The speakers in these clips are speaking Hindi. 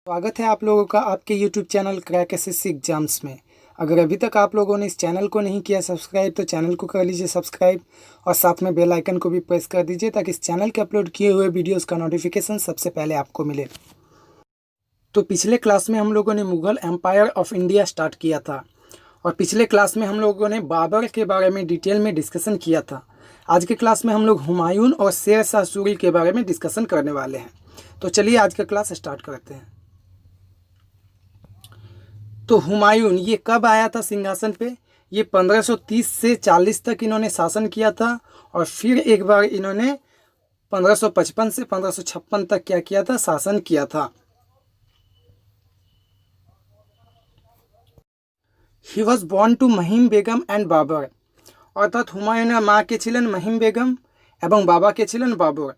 स्वागत है आप लोगों का आपके YouTube channel crack SSC exams में। अगर अभी तक आप लोगों ने इस चैनल को नहीं किया सब्सक्राइब तो चैनल को कर लीजिए सब्सक्राइब और साथ में बेल आइकन को भी प्रेस कर दीजिए ताकि इस चैनल के अपलोड किए हुए वीडियोस का नोटिफिकेशन सबसे पहले आपको मिले। तो पिछले क्लास में हम लोगों ने Mughal empire of India start किया था और पिछले क्लास में हम लोगों ने बाबर के बारे में डिटेल में डिस्कशन किया था। आज के क्लास में हम लोग हुमायूं और शेर शाह सूरी के बारे में डिस्कशन करने वाले हैं। तो चलिए आज का क्लास स्टार्ट करते हैं। तो हुमायूं ये कब आया था सिंहासन पे? ये 1530 से 40 तक इन्होंने शासन किया था और फिर एक बार इन्होंने 1555 से 1556 तक क्या किया था? शासन किया था। He was born to Mahim Begum and Babur, अर्थात हुमायूं माँ के छिलेन महिम बेगम एवं बाबा के छिलेन बाबर।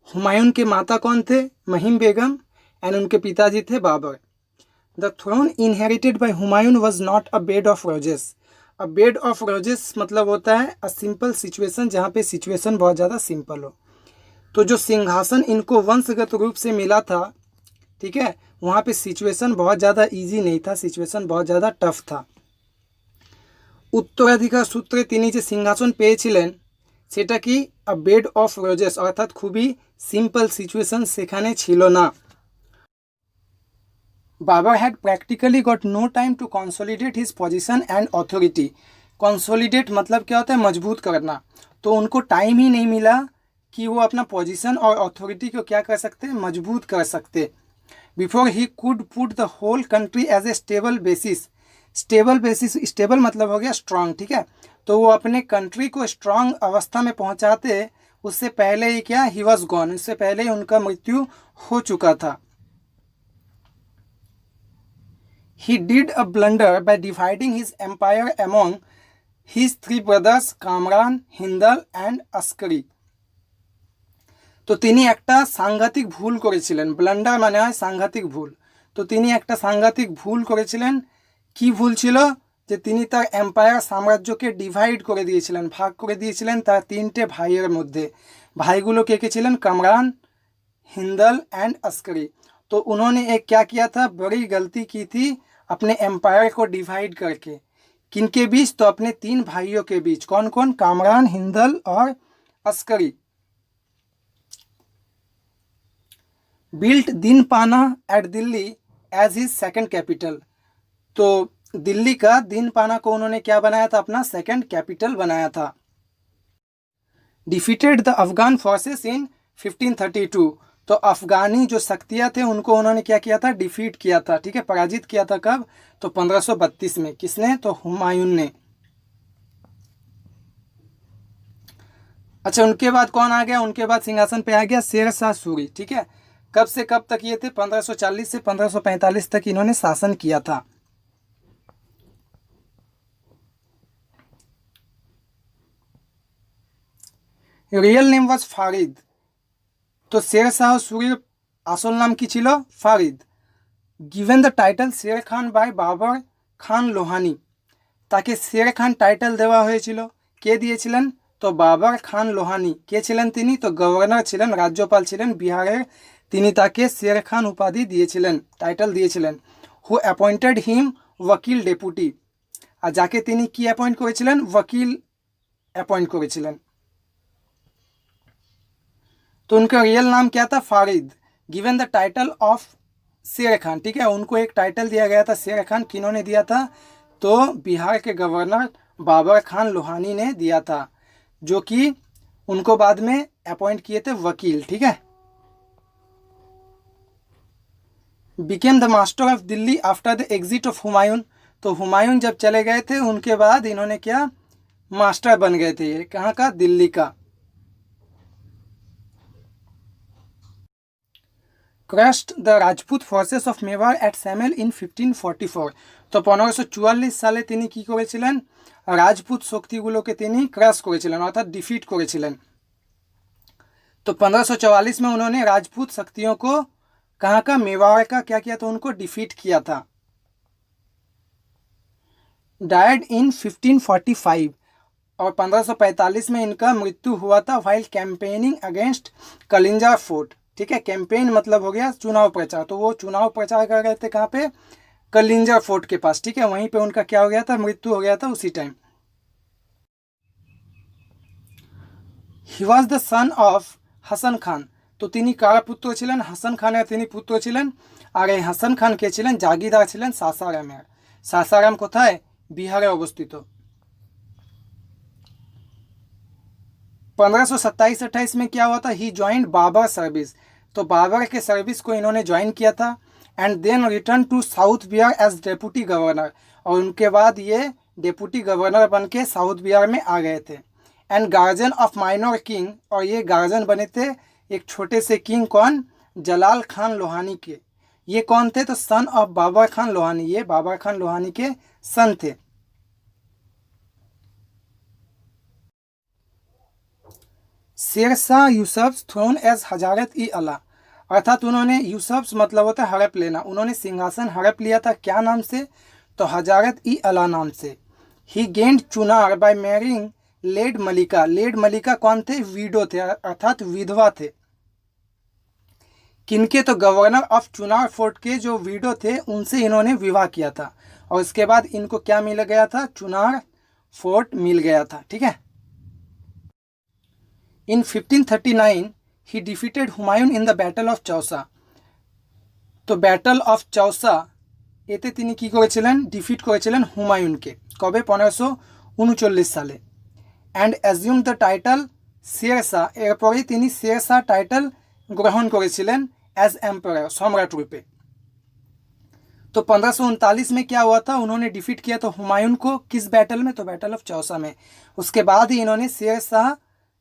हुमायूं के माता कौन थे? महिम बेगम एंड उनके पिताजी थे Babar. The throne inherited by Humayun was not a bed of roses. A bed of roses मतलब होता है a simple situation, जहाँ पे सिचुएशन बहुत ज़्यादा सिंपल हो। तो जो सिंहासन इनको वंशगत रूप से मिला था, ठीक है, वहाँ पे सिचुएशन बहुत ज़्यादा इजी नहीं था, सिचुएशन बहुत ज़्यादा टफ था। उत्तराधिकार सूत्रे তিনি যে সিংহাসন পেয়েছিলেন সেটা কি a bed of roses, অর্থাৎ খুবই সিম্পল সিচুয়েশন সেখানে ছিল না। Babur had practically got no time to consolidate his position and authority. Consolidate मतलब क्या होता है? मजबूत करना। तो उनको टाइम ही नहीं मिला कि वो अपना पोजीशन और अथॉरिटी को क्या कर सकते हैं? मजबूत कर सकते। Before he could put the whole country as a stable basis. Stable basis, stable मतलब हो गया स्ट्रांग, ठीक है। तो वो अपने कंट्री को स्ट्रांग अवस्था में पहुंचाते उससे पहले ही क्या? ही वॉज गॉन, उससे पहले ही उनका मृत्यु हो चुका था। He did a blunder by dividing his empire among his three brothers Kamran, Hindal and Askari. তো তিনি একটা সাংঘাতিক ভুল করেছিলেন। ব্লান্ডার মানে হয় সাংঘাতিক ভুল। তো তিনি একটা সাংঘাতিক ভুল করেছিলেন। কি ভুল ছিল? যে তিনি তার এম্পায়ার সাম্রাজ্যকে ডিভাইড করে দিয়েছিলেন, ভাগ করে দিয়েছিলেন তার তিনটে ভাইয়ের মধ্যে। ভাইগুলো কে কে ছিলেন? কামরান, हिंदल एंड अस्करी। तो उन्होंने एक क्या किया था? बड़ी गलती की थी अपने एम्पायर को डिवाइड करके। किनके बीच? तो अपने तीन भाइयों के बीच। कौन कौन? कामरान, हिंदल और Askari. Built Dinpanah at Delhi as his second capital. तो दिल्ली का दीनपाना को उन्होंने क्या बनाया था? अपना सेकंड कैपिटल बनाया था। Defeated the Afghan forces in 1532। तो अफगानी जो शक्तियाँ थे उनको उन्होंने क्या किया था? डिफीट किया था, ठीक है, पराजित किया था। कब? तो 1532 में। किसने? तो हुमायूं ने। अच्छा, उनके बाद कौन आ गया? उनके बाद सिंहासन पे आ गया शेर शाह सूरी, ठीक है। कब से कब तक ये थे? 1540 से 1545 तक इन्होंने शासन किया था। Real name was Farid. तो शेर शाह सूरीर আসল নাম কি ছিল? Farid. Given the title Sher Khan by Babar Khan Lohani. তাকে শের খান টাইটেল দেওয়া হয়েছিল। কে দিয়েছিলেন? তো বাবর খান লোহানি। কে ছিলেন তিনি? তো গভর্নর ছিলেন, রাজ্যপাল ছিলেন বিহারের। তিনি তাকে শের খান উপাধি দিয়েছিলেন, টাইটেল দিয়েছিলেন। হু অ্যাপয়েন্টেড হিম ওয়াকিল ডেপুটি। আর যাকে তিনি কি অ্যাপয়েন্ট করেছিলেন? ওয়াকিল অ্যাপয়েন্ট করেছিলেন। तो उनका रियल नाम क्या था? फारिद। गिवन द टाइटल ऑफ शेर खान, ठीक है, उनको एक टाइटल दिया गया था शेर खान। किन्होंने दिया था? तो बिहार के गवर्नर बाबर खान लोहानी ने दिया था, जो कि उनको बाद में अपॉइंट किए थे वकील, ठीक है। Became the master of Delhi after the exit of Humayun. तो हुमायूं जब चले गए थे उनके बाद इन्होंने क्या? मास्टर बन गए थे। ये कहाँ का? दिल्ली का। Crushed the Rajput forces of Mewar at Sammel in 1544। तो 1544 সালে তিনি কি করেছিলেন? রাজপুত শক্তিগুলোকে তিনি ক্রাশ করেছিলেন, অর্থাৎ ডিফিট করেছিলেন। तो 1544 में उन्होंने राजपूत शक्तियों को कहाँ का? मेवाड़ का क्या किया था? उनको डिफीट किया था। Died in 1545। और 1545 में इनका मृत्यु हुआ था while campaigning against Kalinjar fort, ठीक है। कैंपेन मतलब हो गया चुनाव प्रचार, तो वो चुनाव प्रचार कर रहे थे कहाँ पे, कलिंजर फोर्ट के पास, ठीक है। वहीं पे उनका क्या हो गया था, मृत्यु हो गया था उसी time. He was the son of Hasan Khan, तो তিনি কার পুত্র ছিলেন, হাসান খানের তিনি পুত্র ছিলেন। আর এই হাসান খান কে ছিলেন, জাগিরদার ছিলেন সাসারামের। সাসারাম কোথায়, বিহারে অবস্থিত। 1527-28 में क्या हुआ था, ही ज्वाइंड बाबर सर्विस, तो बाबर के सर्विस को इन्होंने ज्वाइन किया था। And then return to south Bihar as deputy governor, और उनके बाद ये डेप्यूटी गवर्नर बन के साउथ बिहार में आ गए थे। And guardian of minor king, और ये गार्जियन बने थे एक छोटे से किंग, कौन, जलाल खान लोहानी के। ये कौन थे, तो सन ऑफ बाबर खान लोहानी, ये बाबर खान लोहानी के सन थे। शेरशाह यूसुफ्स थ्रोन एज हजारत ई अला, अर्थात उन्होंने, यूसुफ्स मतलब होता है हड़प लेना, उन्होंने सिंहासन हड़प लिया था, क्या नाम से, तो हजारत ई अला नाम से। He gained Chunar by marrying Lad Malika, Lad Malika कौन थे, वीडो थे, अर्थात विधवा थे। किनके, तो गवर्नर ऑफ चुनार फोर्ट के जो वीडो थे उनसे इन्होंने विवाह किया था, और उसके बाद इनको क्या मिल गया था, चुनार फोर्ट मिल गया था, ठीक है। इन 1539 ही defeated Humayun in the battle of Chausa, तो बैटल ऑफ चौसा এতে তিনি কি করেছিলেন, ডিফিট করেছিলেন হুমায়ুনকে, কবে, 1539 সালে। And assume the title Sher Shah, এরপরেই তিনি শেরশাহ টাইটেল গ্রহণ করেছিলেন एज एम्पायर, सम्राट रूपे। तो 1539 में क्या हुआ था, उन्होंने डिफीट किया था हुमायून को, किस बैटल में, तो बैटल ऑफ चौसा में। उसके बाद ही इन्होंने शेरशाह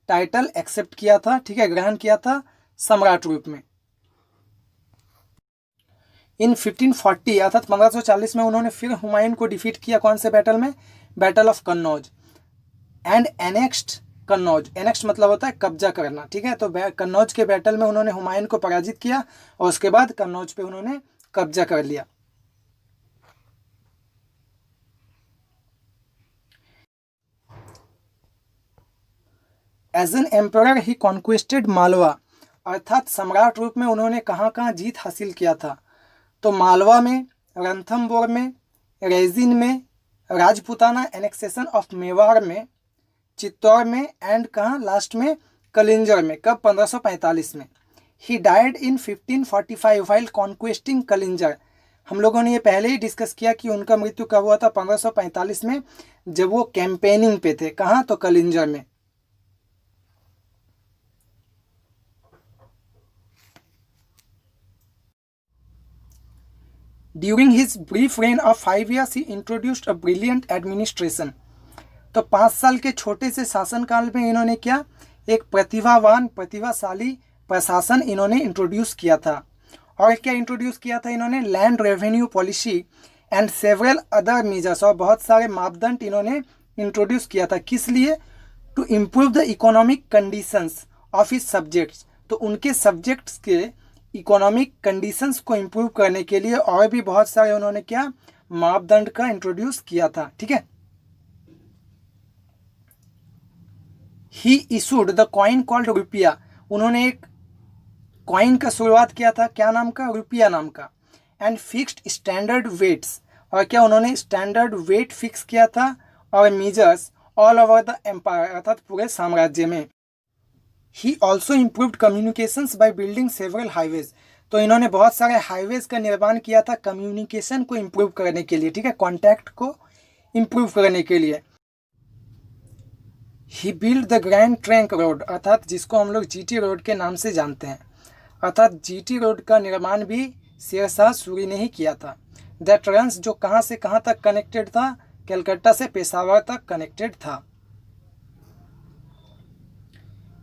टाइटल एक्सेप्ट किया था, ठीक है, ग्रहण किया था सम्राट रूप में। इन 1540 अर्थात 1540 में उन्होंने फिर हुमायून को डिफीट किया, कौन से बैटल में, battle of Kannauj. And annexed Kannauj, एनेक्स्ट मतलब होता है कब्जा करना, ठीक है। तो कन्नौज के बैटल में उन्होंने हुमायून को पराजित किया, और उसके बाद कन्नौज पे उन्होंने कब्जा कर लिया। एज एन एम्परर ही कॉन्क्वेस्टेड मालवा, अर्थात सम्राट रूप में उन्होंने कहाँ कहाँ जीत हासिल किया था, तो मालवा में, रणथंबोर में, रेजिन में, राजपुताना एनेक्सेशन ऑफ मेवाड़ में, चित्तौड़ में, एंड कहाँ लास्ट में कलिंजर में, कब, 1545 में। He died in 1545 while conquesting Kalinjar, हम लोगों ने ये पहले ही डिस्कस किया कि उनका मृत्यु कब हुआ था, 1545 में, जब वो कैंपेनिंग पे थे, कहाँ, तो कलिंजर में। During his brief rain of 5 years he introduced a brilliant administration, तो 5 साल के छोटे से शासनकाल में इन्होंने क्या, एक प्रतिभावान, प्रतिभाशाली प्रशासन इन्होंने इंट्रोड्यूस किया था। और क्या इंट्रोड्यूस किया था इन्होंने, land revenue policy and several other measures, और बहुत सारे मापदंड इन्होंने इंट्रोड्यूस किया था, किस लिए, to improve the economic conditions of his subjects, तो उनके सब्जेक्ट्स के इकोनॉमिक कंडीशंस को इम्प्रूव करने के लिए, और भी बहुत सारे उन्होंने क्या, मापदंड का इंट्रोड्यूस किया था, ठीक है। He issued the coin called रुपया, उन्होंने एक कॉइन का शुरुआत किया था, क्या नाम का, रुपया नाम का। एंड फिक्स्ड स्टैंडर्ड वेट्स, और क्या उन्होंने स्टैंडर्ड वेट फिक्स किया था, और measures all over the empire, अर्थात पूरे साम्राज्य में। He also improved communications by building several highways, तो इन्होंने बहुत सारे हाईवेज का निर्माण किया था कम्युनिकेशन को इम्प्रूव करने के लिए, ठीक है, कॉन्टैक्ट को इम्प्रूव करने के लिए। He build the Grand Trunk Road, अर्थात जिसको हम लोग जीटी रोड के नाम से जानते हैं, अर्थात जीटी रोड का निर्माण भी शेरशाह सूरी ने ही किया था। दैट रन्स, जो कहाँ से कहाँ तक कनेक्टेड था, कलकत्ता से पेशावर तक कनेक्टेड था।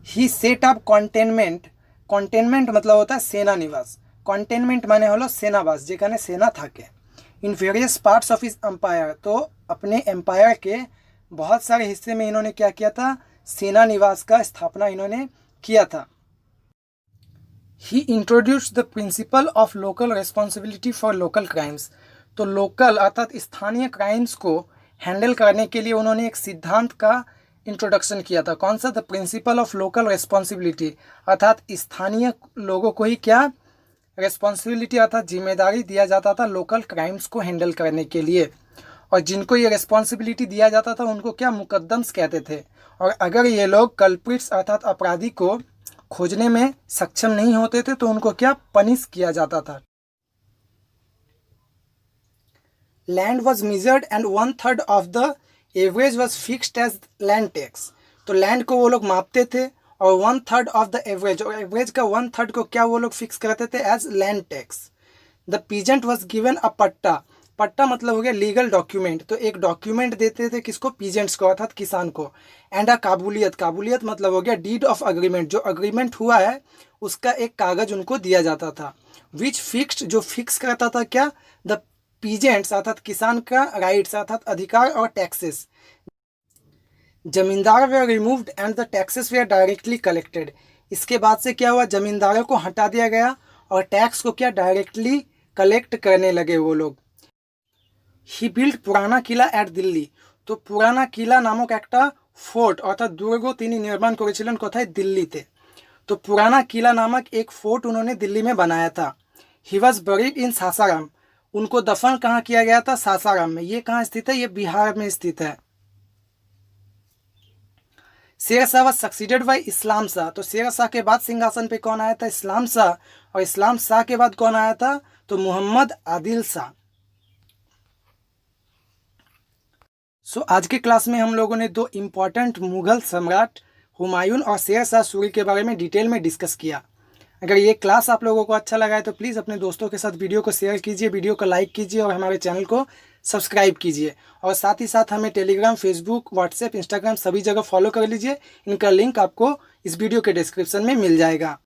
ही सेट अप कॉन्टेनमेंट, कॉन्टेनमेंट मतलब होता है सेना निवास, कॉन्टेनमेंट माने हलो सेनावास, जेखाने सेना थाके। In various parts of his empire, तो अपने एम्पायर के बहुत सारे हिस्से में इन्होंने क्या किया था, सेना निवास का स्थापना इन्होंने किया था। He introduced the principle of local responsibility for local crimes, तो लोकल अर्थात स्थानीय क्राइम्स को हैंडल करने के लिए उन्होंने एक सिद्धांत का इंट्रोडक्शन किया था, कौन सा? The principle of local responsibility, अर्थात स्थानीय लोगों को ही क्या रिस्पॉन्सिबिलिटी अर्थात जिम्मेदारी दिया जाता था लोकल क्राइम्स को हैंडल करने के लिए। और जिनको ये रिस्पॉन्सिबिलिटी दिया जाता था उनको क्या मुकद्दम्स कहते थे। और अगर ये लोग कल्प्रिट्स अर्थात अपराधी को खोजने में सक्षम नहीं होते थे तो उनको क्या पनिश किया जाता था। Land was measured and 1/3 of the average was fixed as land tax. तो लैंड को वो लोग मापते थे और 1/3 ऑफ द एवरेज, और एवरेज का 1/3 को क्या वो लोग फिक्स करते थे as land tax. The peasant was given a patta, पट्टा मतलब हो गया लीगल डॉक्यूमेंट, तो एक डॉक्यूमेंट देते थे किसको? पीजेंट्स को अर्थात किसान को। एंड अ काबूलियत, काबूलियत मतलब हो गया डीड ऑफ अग्रीमेंट, जो अग्रीमेंट हुआ है उसका एक कागज उनको दिया जाता था। विच फिक्स्ड, जो फिक्स करता था क्या? द पीजेंट्स अर्थात किसान का राइट्स अर्थात अधिकार और taxes. Zamindar were removed and the taxes were directly collected. इसके बाद से क्या हुआ? जमींदारों को हटा दिया गया और टैक्स को क्या डायरेक्टली कलेक्ट करने लगे वो लोग। ही बिल्ड पुराना किला एट दिल्ली। तो पुराना किला नामक একটা फोर्ट अर्थात दुर्ग তিনি निर्माण করেছিলেন কোথায়? दिल्लीते। तो पुराना किला नामक एक फोर्ट उन्होंने दिल्ली में बनाया था। ही वॉज बरीड इन सासाराम, उनको दफन कहाँ किया गया था? सासाराम में। ये कहाँ स्थित है? ये बिहार में स्थित है। Sher Shah was succeeded by इस्लाम शाह। तो शेर शाह के बाद सिंहासन पे कौन आया था? इस्लाम शाह। और इस्लाम शाह के बाद कौन आया था? तो मोहम्मद आदिल शाह। सो आज के क्लास में हम लोगों ने दो इम्पॉर्टेंट मुगल सम्राट हुमायूं और शेर शाह सूरी के बारे में डिटेल में डिस्कस किया। अगर ये क्लास आप लोगों को अच्छा लगा है तो प्लीज़ अपने दोस्तों के साथ वीडियो को शेयर कीजिए, वीडियो को लाइक कीजिए और हमारे चैनल को सब्सक्राइब कीजिए। और साथ ही साथ हमें टेलीग्राम, फेसबुक, व्हाट्सएप, इंस्टाग्राम सभी जगह फॉलो कर लीजिए। इनका लिंक आपको इस वीडियो के डिस्क्रिप्शन में मिल जाएगा।